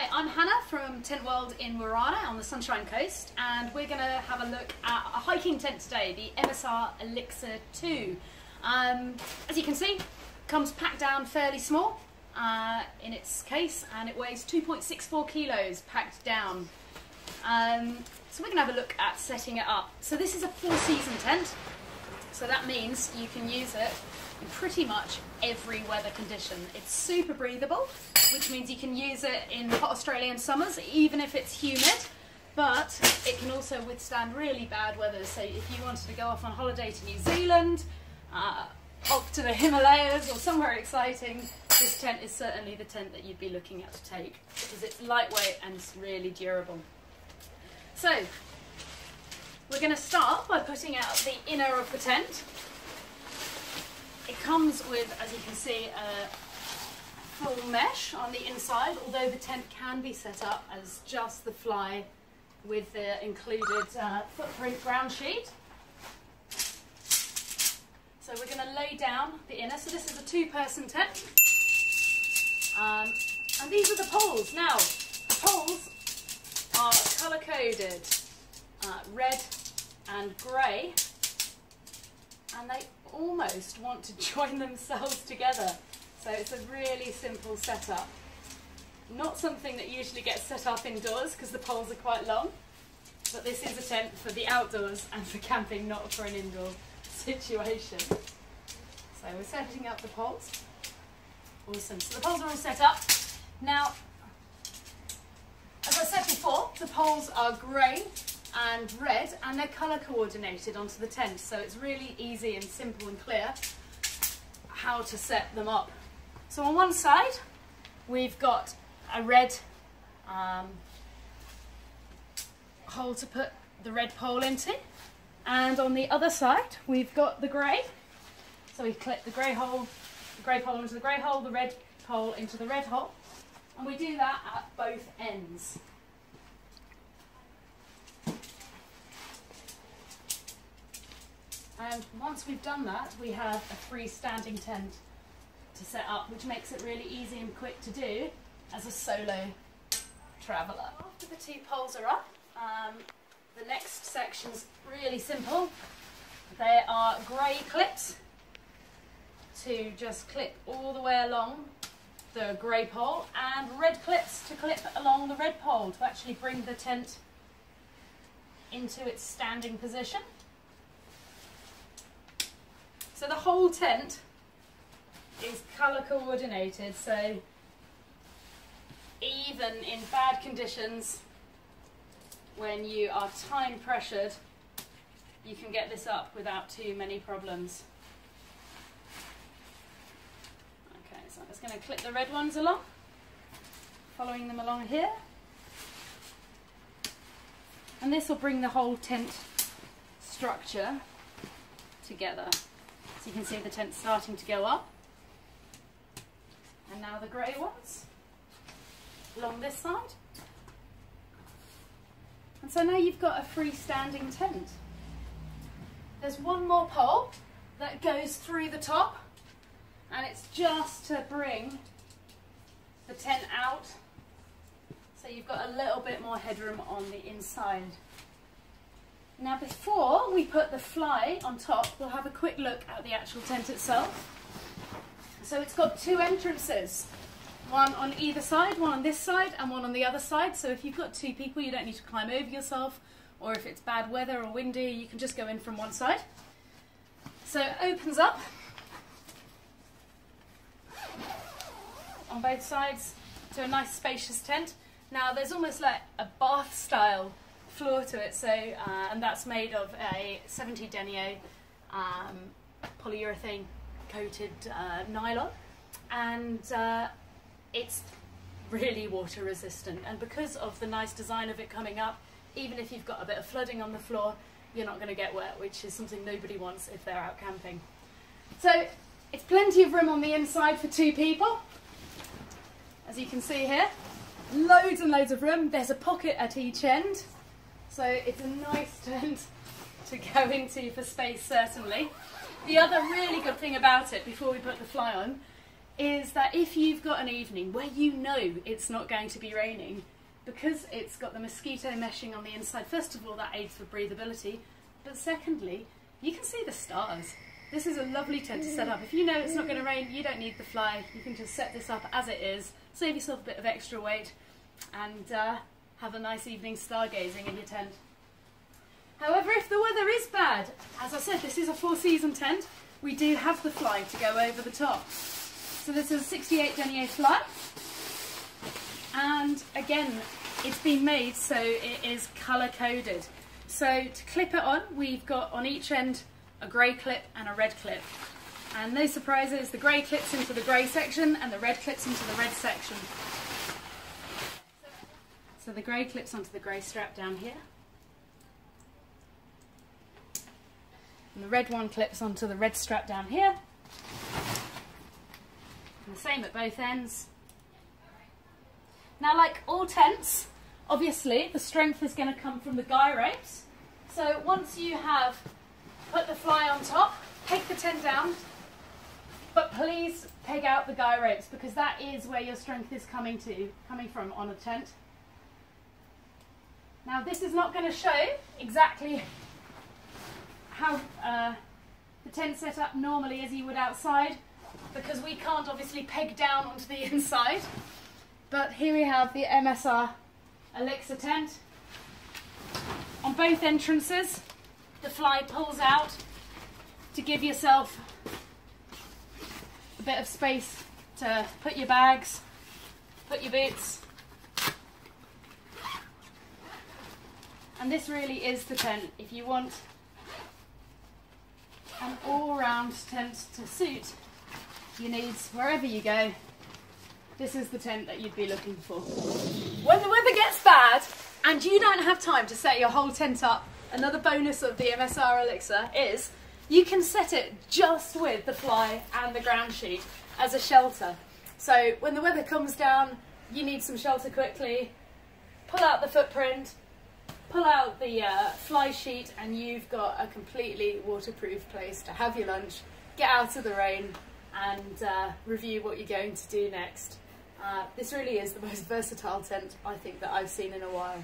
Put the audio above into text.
Hi, I'm Hannah from Tent World in Warana on the Sunshine Coast, and we're going to have a look at a hiking tent today, the MSR Elixir 2. As you can see, comes packed down fairly small in its case, and it weighs 2.64 kilos packed down. So we're going to have a look at setting it up. So this is a 4-season tent, so that means you can use it in pretty much every weather condition. It's super breathable, which means you can use it in hot Australian summers, even if it's humid, but it can also withstand really bad weather. So if you wanted to go off on holiday to New Zealand, off to the Himalayas or somewhere exciting, this tent is certainly the tent that you'd be looking at to take, because it's lightweight and it's really durable. So we're going to start by putting out the inner of the tent. It comes with, as you can see, a full mesh on the inside, although the tent can be set up as just the fly with the included footprint ground sheet. So we're going to lay down the inner. So this is a 2-person tent. And these are the poles. Now, the poles are colour-coded, red and grey, and they almost want to join themselves together. So it's a really simple setup. Not something that usually gets set up indoors because the poles are quite long, but this is a tent for the outdoors and for camping, not for an indoor situation. So we're setting up the poles. Awesome. So the poles are all set up. Now, as I said before, the poles are grey and red, and they're colour coordinated onto the tent, so it's really easy and simple and clear how to set them up. So on one side we've got a red hole to put the red pole into, and on the other side we've got the grey. So we clip the grey pole into the grey hole, the red pole into the red hole, and we do that at both ends. And once we've done that, we have a freestanding tent to set up, which makes it really easy and quick to do as a solo traveller. After the 2 poles are up, the next section's really simple. There are grey clips to just clip all the way along the grey pole, and red clips to clip along the red pole to actually bring the tent into its standing position. So the whole tent is colour coordinated, so even in bad conditions, when you are time pressured, you can get this up without too many problems. Okay, so I'm just going to clip the red ones along, following them along here. And this will bring the whole tent structure together. So you can see the tent starting to go up. And now the grey ones along this side. And so now you've got a freestanding tent. There's one more pole that goes through the top, and it's just to bring the tent out, so you've got a little bit more headroom on the inside. Now before we put the fly on top, we'll have a quick look at the actual tent itself. So it's got 2 entrances, one on either side, one on this side and one on the other side. So if you've got 2 people, you don't need to climb over yourself, or if it's bad weather or windy, you can just go in from one side. So it opens up on both sides to a nice spacious tent. Now there's almost like a bath style floor to it, so and that's made of a 70 denier polyurethane coated nylon, and it's really water resistant, and because of the nice design of it coming up, even if you've got a bit of flooding on the floor, you're not going to get wet, which is something nobody wants if they're out camping. So it's plenty of room on the inside for 2 people, as you can see here. Loads and loads of room. There's a pocket at each end, so it's a nice tent to go into for space, certainly. The other really good thing about it, before we put the fly on, is that if you've got an evening where you know it's not going to be raining, because it's got the mosquito meshing on the inside, first of all that aids for breathability, but secondly you can see the stars. This is a lovely tent to set up. If you know it's not going to rain, you don't need the fly, you can just set this up as it is, save yourself a bit of extra weight and have a nice evening stargazing in your tent. However, if the weather is bad, as I said, this is a 4-season tent, we do have the fly to go over the top. So this is a 68 denier fly, and again it's been made so it is colour coded. So to clip it on, we've got on each end a grey clip and a red clip, and no surprises, the grey clips into the grey section and the red clips into the red section. So the grey clips onto the grey strap down here, and the red one clips onto the red strap down here, and the same at both ends. Now, like all tents, obviously the strength is going to come from the guy ropes. So once you have put the fly on top, take the tent down, but please peg out the guy ropes, because that is where your strength is coming from on a tent. Now this is not going to show exactly how the tent set up normally as you would outside, because we can't obviously peg down onto the inside. But here we have the MSR Elixir tent. On both entrances, the fly pulls out to give yourself a bit of space to put your bags, put your boots. And this really is the tent. If you want an all-round tent to suit your needs wherever you go, this is the tent that you'd be looking for. When the weather gets bad and you don't have time to set your whole tent up, another bonus of the MSR Elixir is you can set it just with the fly and the ground sheet as a shelter. So when the weather comes down, you need some shelter quickly, pull out the footprint, pull out the fly sheet, and you've got a completely waterproof place to have your lunch, get out of the rain and review what you're going to do next. This really is the most versatile tent I think that I've seen in a while.